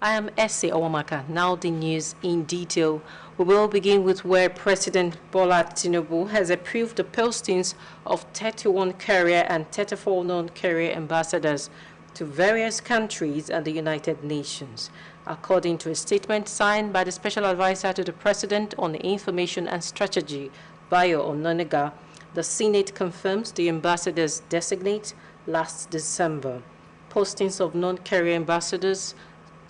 I am Essie Owamaka. Now the news in detail. We will begin with where President Bola Tinubu has approved the postings of 31 career and 34 non-career ambassadors to various countries and the United Nations. According to a statement signed by the Special Advisor to the President on Information and Strategy, Bayo Onanuga, the Senate confirms the ambassadors designate last December. Postings of non-career ambassadors /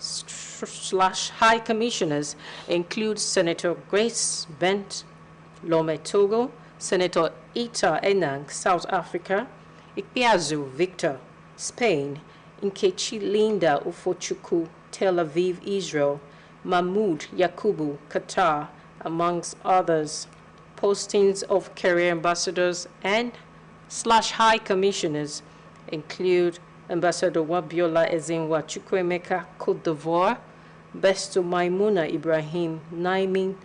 high commissioners include Senator Grace Bent Lome Togo, Senator Ita Enang South Africa, Ikpeazu Victor Spain, Nkechi Linda Ufochukwu Tel Aviv Israel, Mahmoud Yakubu Qatar, amongst others. Postings of career ambassadors and / high commissioners include Ambassador Wabiola Ezenwa Chukwuemeka, Côte d'Ivoire, Besto Maimuna Ibrahim, Naimin,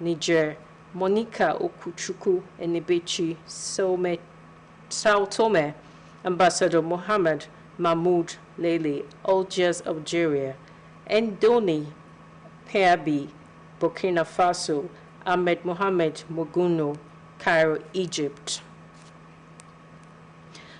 Niger, Monica Okuchukwu Enibechi, Sao Tome, Ambassador Mohammed Mahmoud Lele, Algiers, Algeria, Ndoni Peabi, Burkina Faso, Ahmed Mohamed Moguno, Cairo, Egypt.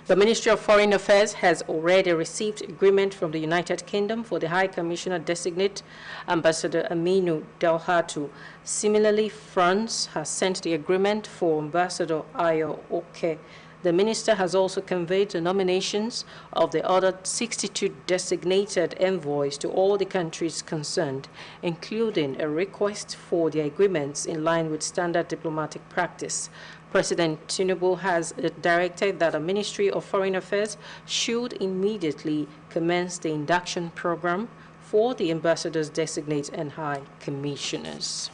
The Ministry of Foreign Affairs has already received agreement from the United Kingdom for the High Commissioner Designate, Ambassador Aminu Dalhatu. Similarly, France has sent the agreement for Ambassador Ayo Oke. The minister has also conveyed the nominations of the other 62 designated envoys to all the countries concerned, including a request for the agreements in line with standard diplomatic practice. President Tinubu has directed that the Ministry of Foreign Affairs should immediately commence the induction program for the ambassadors designate and high commissioners.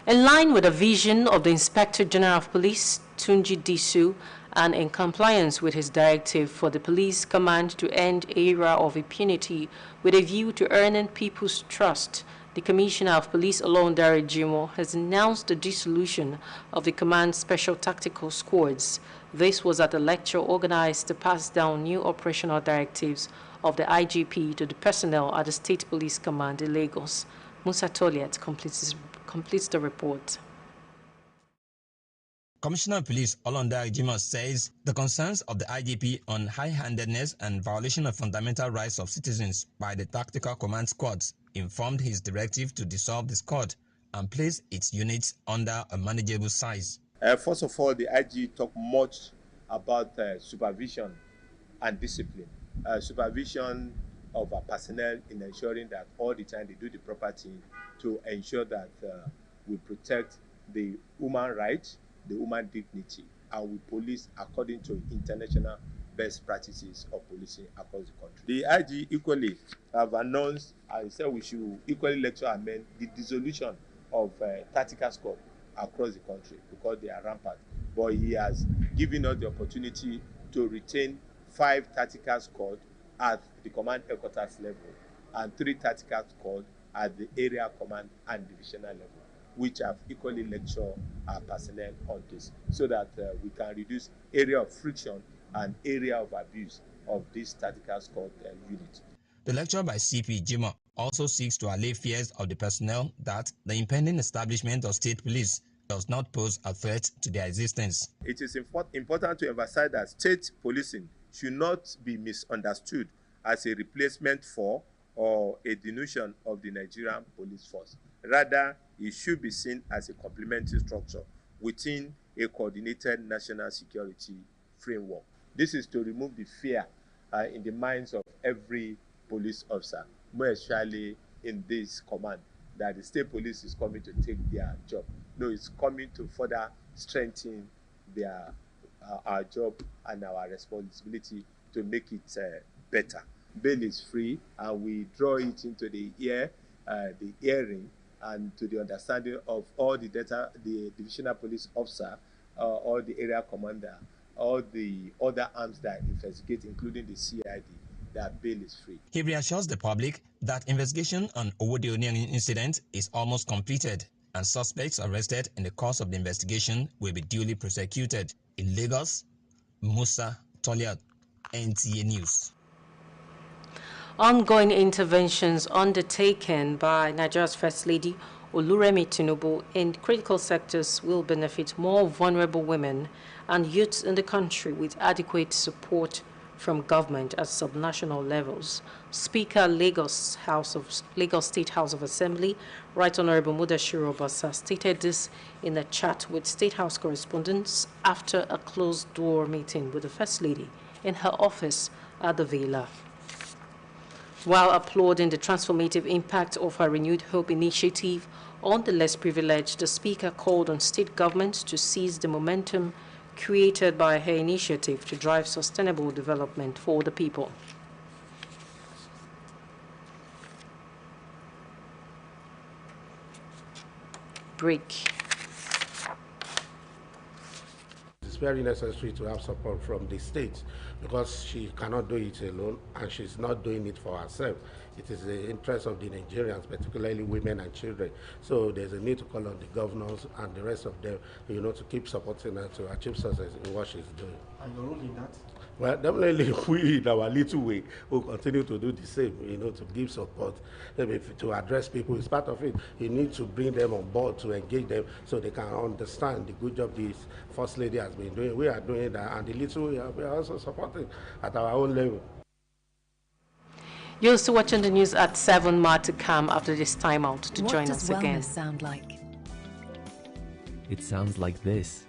In line with the vision of the Inspector General of Police, Tunji Disu, and in compliance with his directive for the police command to end era of impunity with a view to earning people's trust, the Commissioner of Police Olondare Jimo has announced the dissolution of the Command Special Tactical Squads. This was at a lecture organized to pass down new operational directives of the IGP to the personnel at the State Police Command in Lagos. Musa Toliat completes the report. Commissioner of Police Olondare Jimo says the concerns of the IGP on high-handedness and violation of fundamental rights of citizens by the Tactical Command Squads informed his directive to dissolve the squad and place its units under a manageable size. First of all, the IG talked much about supervision and discipline. Supervision of our personnel in ensuring that all the time they do the proper thing to ensure that we protect the human rights, the human dignity, and we police according to international best practices of policing across the country. The IG equally have announced and said we should equally lecture and amend the dissolution of tactical squad across the country because they are rampant. But he has given us the opportunity to retain 5 tactical squads at the command headquarters level and 3 tactical squads at the area command and divisional level, which have equally lectured our personnel on this, so that we can reduce area of friction and area of abuse of this tactical squad unit. The lecture by CP Jimo also seeks to allay fears of the personnel that the impending establishment of state police does not pose a threat to their existence. It is important to emphasize that state policing should not be misunderstood as a replacement for or a diminution of the Nigerian police force. Rather, it should be seen as a complementary structure within a coordinated national security framework. This is to remove the fear in the minds of every police officer, more especially in this command, that the state police is coming to take their job. No, it's coming to further strengthen our job and our responsibility to make it better. Bail is free, and we draw it into the hearing, and to the understanding of all the divisional police officer, all the area commander, all the other arms that investigate, including the CID, that bail is free. He reassures the public that investigation on Owode Onion incident is almost completed and suspects arrested in the course of the investigation will be duly prosecuted. In Lagos, Musa Toliat, NTA News. Ongoing interventions undertaken by Nigeria's First Lady Oluremi Tinubu in critical sectors will benefit more vulnerable women and youths in the country with adequate support from government at subnational levels. Speaker Lagos State House of Assembly, Right Honorable Mudashiru Obasa, stated this in a chat with State House correspondents after a closed-door meeting with the First Lady in her office at the Villa. While applauding the transformative impact of her Renewed Hope initiative on the less privileged, the Speaker called on state governments to seize the momentum created by her initiative to drive sustainable development for the people. Break. It's very necessary to have support from the state because she cannot do it alone and she's not doing it for herself. It is the interest of the Nigerians, particularly women and children. So there's a need to call on the governors and the rest of them, to keep supporting her to achieve success in what she's doing. And your role in that? Well, definitely we in our little way will continue to do the same, to give support, to address people. It's part of it. You need to bring them on board to engage them so they can understand the good job this First Lady has been doing. We are doing that, and the little we are also supporting at our own level. You're still watching the news at 7 more to come after this timeout to join us again. What does wellness sound like? It sounds like this.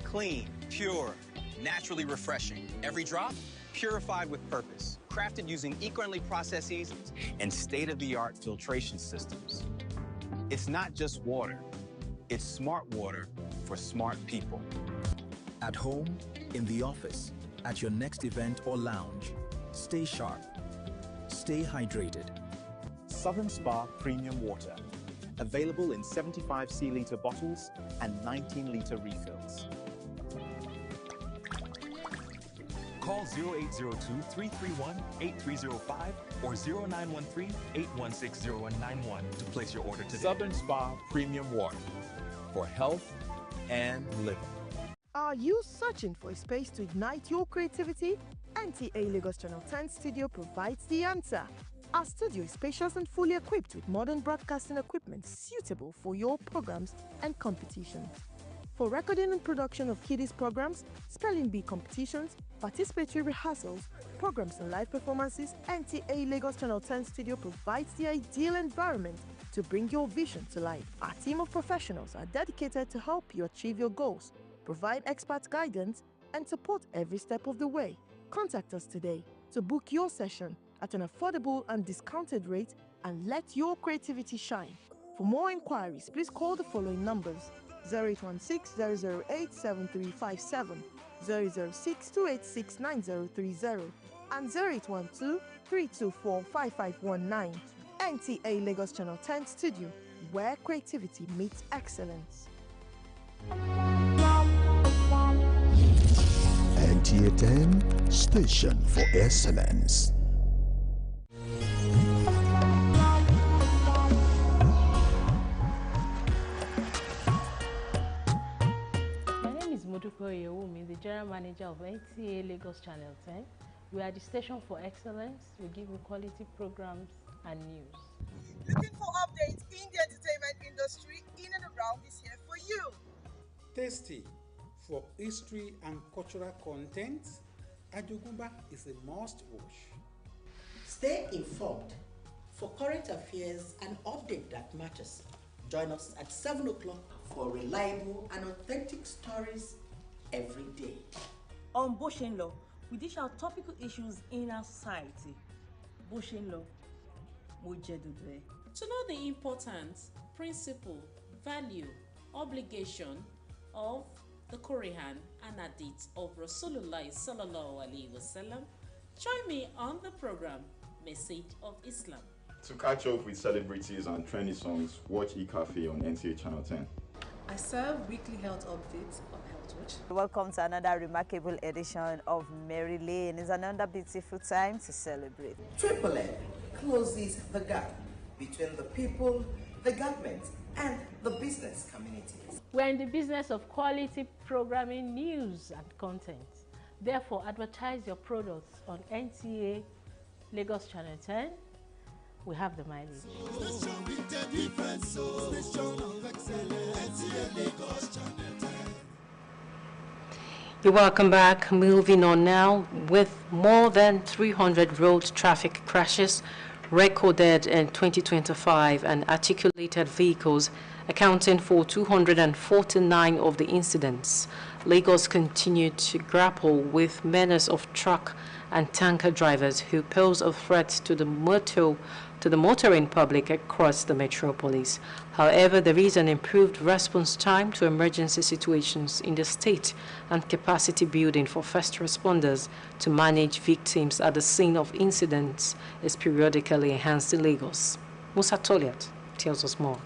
Clean, pure, naturally refreshing. Every drop, purified with purpose. Crafted using eco-friendly processes and state-of-the-art filtration systems. It's not just water. It's smart water for smart people. At home, in the office, at your next event or lounge, stay sharp. Stay hydrated. Southern Spa Premium Water. Available in 75 c-liter bottles and 19-liter refills. Call 0802-331-8305 or 0913-816-0191 to place your order today. Southern Spa Premium Water for health and living. Are you searching for a space to ignite your creativity? NTA Lagos Channel 10 Studio provides the answer. Our studio is spacious and fully equipped with modern broadcasting equipment suitable for your programs and competitions. For recording and production of kiddies programs, spelling bee competitions, participatory rehearsals, programs and live performances, NTA Lagos Channel 10 Studio provides the ideal environment to bring your vision to life. Our team of professionals are dedicated to help you achieve your goals, provide expert guidance, and support every step of the way. Contact us today to book your session at an affordable and discounted rate and let your creativity shine. For more inquiries, please call the following numbers: 0816-008-7357, 006-286-9030, and 0812-324-5519. NTA Lagos Channel 10 Studio, where creativity meets excellence. NTA 10, station for excellence. The General Manager of NTA Lagos Channel 10. We are the station for excellence. We give you quality programs and news. Looking for updates in the entertainment industry in and around is here for you. Tasty for history and cultural content. Ajogumba is a must-watch. Stay informed for current affairs and update that matters. Join us at 7 o'clock for reliable and authentic stories every day. On Boshenlo, we dish out topical issues in our society. Boshenlo, Mojedudwe. To know the importance, principle, value, obligation of the Quran and Hadith of Rasulullah sallallahu alaihi wasallam, join me on the program Message of Islam. To catch up with celebrities and trendy songs, watch eCafe on NTA Channel 10. I serve weekly health updates on Health Watch. Welcome to another remarkable edition of Mary Lane. It's another beautiful time to celebrate. Triple M closes the gap between the people, the government, and the business communities. We are in the business of quality programming, news, and content. Therefore, advertise your products on NTA Lagos Channel 10. We have the mileage. You're welcome back. Moving on now, with more than 300 road traffic crashes recorded in 2025 and articulated vehicles accounting for 249 of the incidents, Lagos continued to grapple with menace of truck and tanker drivers who pose a threat to the motoring public across the metropolis. However, there is an improved response time to emergency situations in the state and capacity building for first responders to manage victims at the scene of incidents is periodically enhanced in Lagos. Musa Toliat tells us more.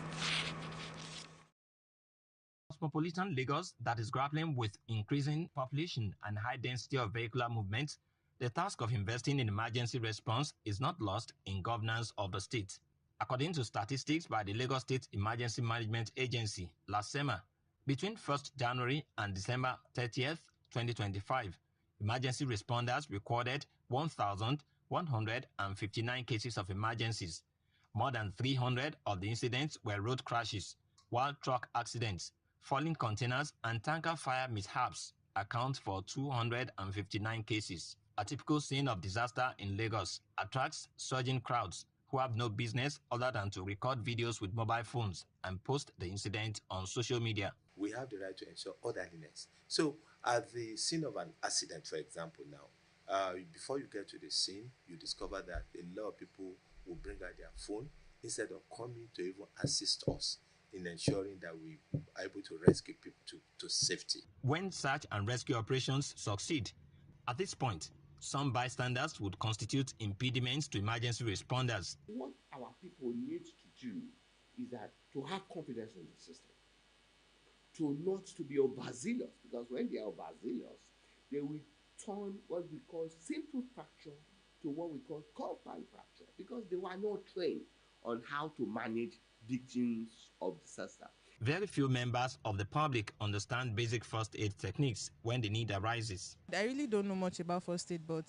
Cosmopolitan Lagos that is grappling with increasing population and high density of vehicular movement, the task of investing in emergency response is not lost in governance of the state. According to statistics by the Lagos State Emergency Management Agency, LASEMA, between 1st January and December 30th, 2025, emergency responders recorded 1,159 cases of emergencies. More than 300 of the incidents were road crashes, while truck accidents, falling containers, and tanker fire mishaps account for 259 cases. A typical scene of disaster in Lagos attracts surging crowds who have no business other than to record videos with mobile phones and post the incident on social media. We have the right to ensure orderliness. So at the scene of an accident, for example, now, before you get to the scene, you discover that a lot of people will bring out their phone instead of coming to even assist us in ensuring that we are able to rescue people to safety. When search and rescue operations succeed, at this point, some bystanders would constitute impediments to emergency responders. What our people need to do is that to have confidence in the system, to not to be overzealous, because when they are overzealous, they will turn what we call simple fracture to what we call compound fracture, because they were not trained on how to manage victims of disaster. Very few members of the public understand basic first aid techniques when the need arises. I really don't know much about first aid, but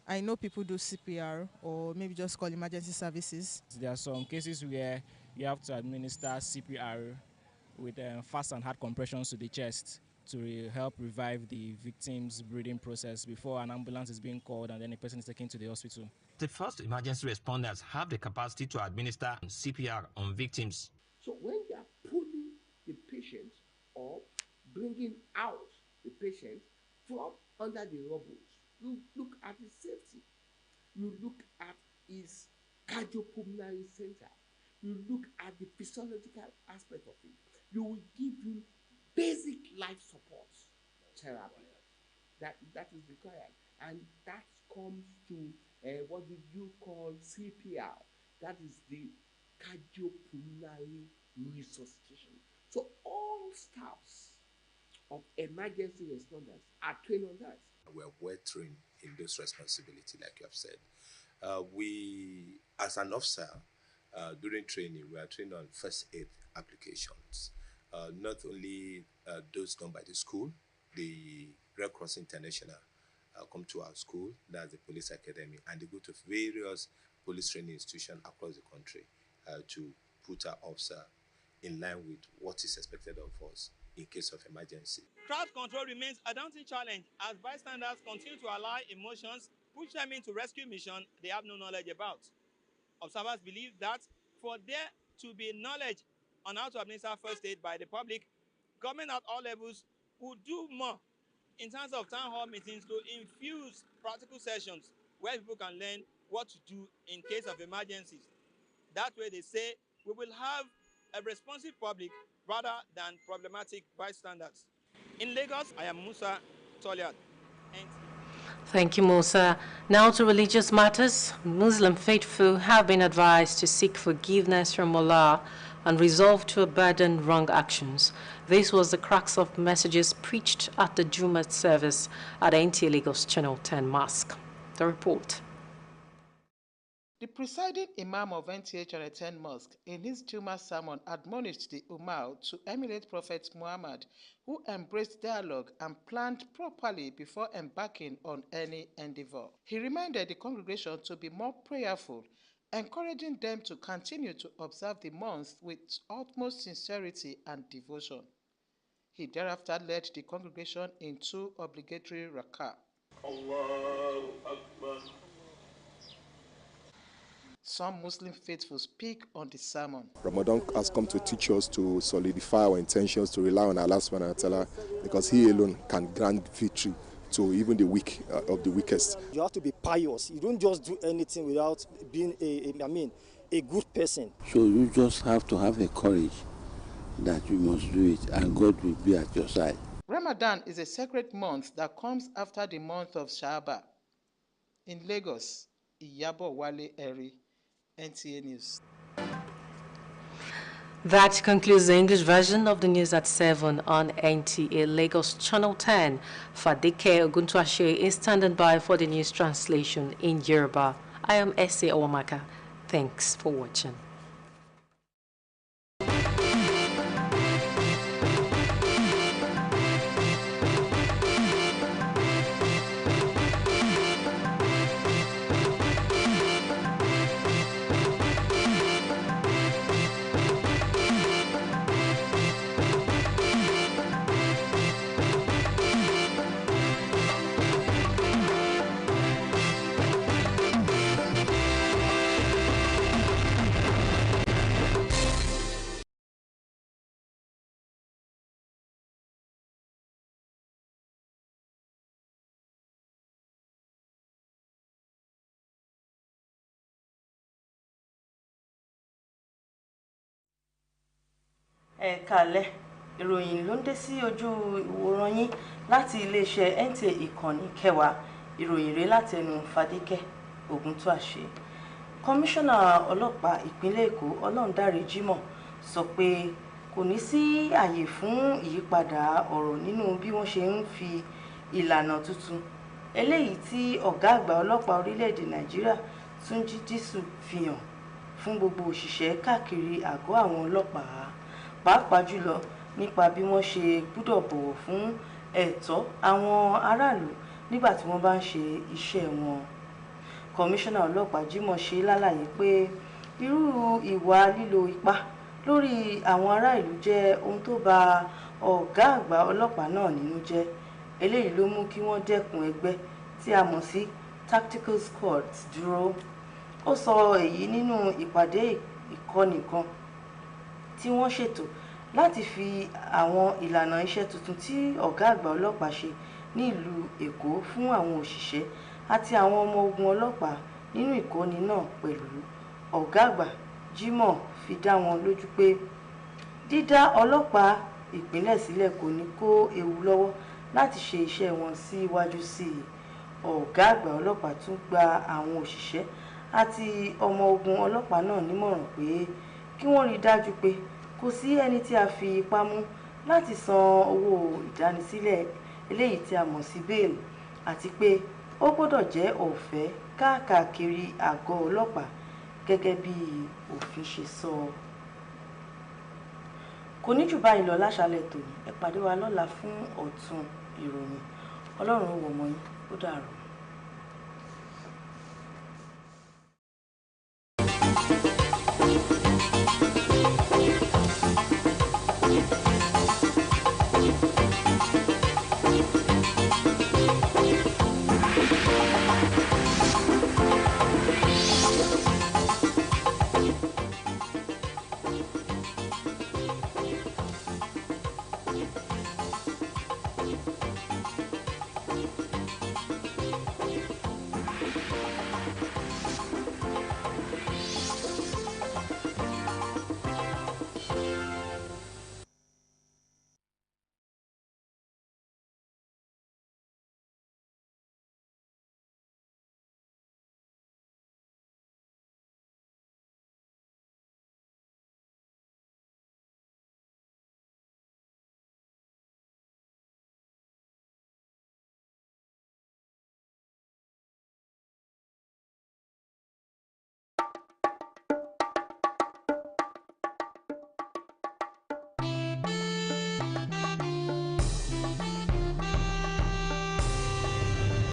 I know people do CPR or maybe just call emergency services. There are some cases where you have to administer CPR with fast and hard compressions to the chest to help revive the victim's breathing process before an ambulance is being called and then the person is taken to the hospital. The first emergency responders have the capacity to administer CPR on victims. So when they are pulling the patient or bringing out the patient from under the rubble, you look at his safety. You look at his cardiopulmonary center. You look at the physiological aspect of it. You will give him basic life support therapy that is required, and that comes to what you call CPR. That is the cardiopulmonary resuscitation. So all staffs of emergency responders are trained on that. We're well trained in those responsibilities, like you have said. We, as an officer, during training, we are trained on first aid applications. Not only those done by the school, the Red Cross International come to our school, that's the police academy, and they go to various police training institutions across the country to put our officer in line with what is expected of us in case of emergency. Crowd control remains a daunting challenge as bystanders continue to allow emotions push them into rescue mission they have no knowledge about. Observers believe that for there to be knowledge on how to administer first aid by the public, government at all levels would do more in terms of town hall meetings to infuse practical sessions where people can learn what to do in case of emergencies. That way, they say, we will have a responsive public rather than problematic bystanders. In Lagos, I am Musa Toliat. Thank you, Musa. Now to religious matters. Muslim faithful have been advised to seek forgiveness from Allah and resolve to abandon wrong actions. This was the crux of messages preached at the Jumat service at NTA Lagos Channel 10 Mosque. The report. The presiding Imam of NTA Channel 10 Mosque in his Juma sermon admonished the Ummah to emulate Prophet Muhammad, who embraced dialogue and planned properly before embarking on any endeavor. He reminded the congregation to be more prayerful, encouraging them to continue to observe the month with utmost sincerity and devotion. He thereafter led the congregation in 2 obligatory rak'ah. Allahu Akbar. Some Muslim faithful speak on the sermon. Ramadan has come to teach us to solidify our intentions, to rely on Allah subhanahu wa ta'ala, because He alone can grant victory to even the weak of the weakest. You have to be pious. You don't just do anything without being a good person. So you just have to have the courage that you must do it, and God will be at your side. Ramadan is a sacred month that comes after the month of Sha'ban. In Lagos, Iyabo Wale Eri, NTA News. That concludes the English version of the news at 7 on NTA Lagos Channel 10. Fadike Oguntuashe is standing by for the news translation in Yoruba. I am Ese Owamaka. Thanks for watching. Ẹ káalẹ́, ìròyìn ló ń dé sí ojú ìwòran yín láti iléeṣẹ́ NTA ìkànnì kẹwàá. Ìròyìn rèé látẹnu Fadíkẹ́ Ògúntúàṣe. Kọmíṣánná ọlọ́pàá ìpínlẹ̀ Èkó Ọlọ́rundáre Jímọ̀ sọ pé kò ní sí àyè fún ìyípadà ọ̀rọ̀ nínú bí wọ́n ṣe ń fi ìlànà tuntun eléyìí tí ọ̀gá àgbà ọlọ́pàá orílẹ̀-èdè Nàìjíríà Túnjí Dísù fi hàn fún gbogbo òṣìṣẹ́ káàkiri àgọ́ àwọn ọlọ́pàá, pàápàá jùlọ nípa bí wọ́n ṣe gbọ́dọ̀ bọ̀wọ̀ fún ẹ̀tọ́ àwọn aráàlú nígbà tí wọ́n bá ń ṣe iṣẹ́ wọn. Kọmíṣánná ọlọ́pàá Jímọ̀ ṣe lálàyé pé irú ìwà lílo ipá lórí àwọn ará ìlú jẹ́ ohun tó bà ọ̀gá àgbà ọlọ́pàá náà nínú jẹ́. Eléyìí ló mú kí wọ́n dẹ́kun ẹgbẹ́ tí a mọ̀ sí tactical squads dúró. Ó sọ èyí nínú ìpàdé ìkọ́ni kan tí wọ́n ṣètò láti fi àwọn ìlànà iṣẹ́ tuntun tí ọ̀gá àgbà ọlọ́pàá ṣe ní ìlú Èkó fún àwọn òṣìṣẹ́ àti àwọn ọmọ ogun ọlọ́pàá nínú ìkọ́ni náà pẹ̀lú. Ọ̀gá àgbà Jímọ̀ fi dá wọn lójú pé dídá ọlọ́pàá ìpínlẹ̀ sílẹ̀ kò ní kó ewu lọ́wọ́ láti ṣe iṣẹ́ wọn síwájú sí i. Ọ̀gá àgbà ọlọ́pàá tún gba àwọn òṣìṣẹ́ àti ọmọ ogun ọlọ́pàá náà nímọ̀ràn pé kí wọ́n rí dájú pé kò sí ẹni tí a fi ipá mú láti san owó ìdánisílẹ̀ eléyìí tí a mọ̀ sí bail, àti pé ó gbọ́dọ̀ jẹ́ ọ̀fẹ́ káàkiri àgọ́ ọlọ́pàá gẹ́gẹ́ bí òfin ṣe sọ. Kò ní jù báyìí lọ láṣálẹ́ tòní. Ẹ pàdé wa lọ́la fún ọ̀tun ìròyìn. Ọlọ́run ó wọ̀ mọ́ yín. Ó dàárọ̀.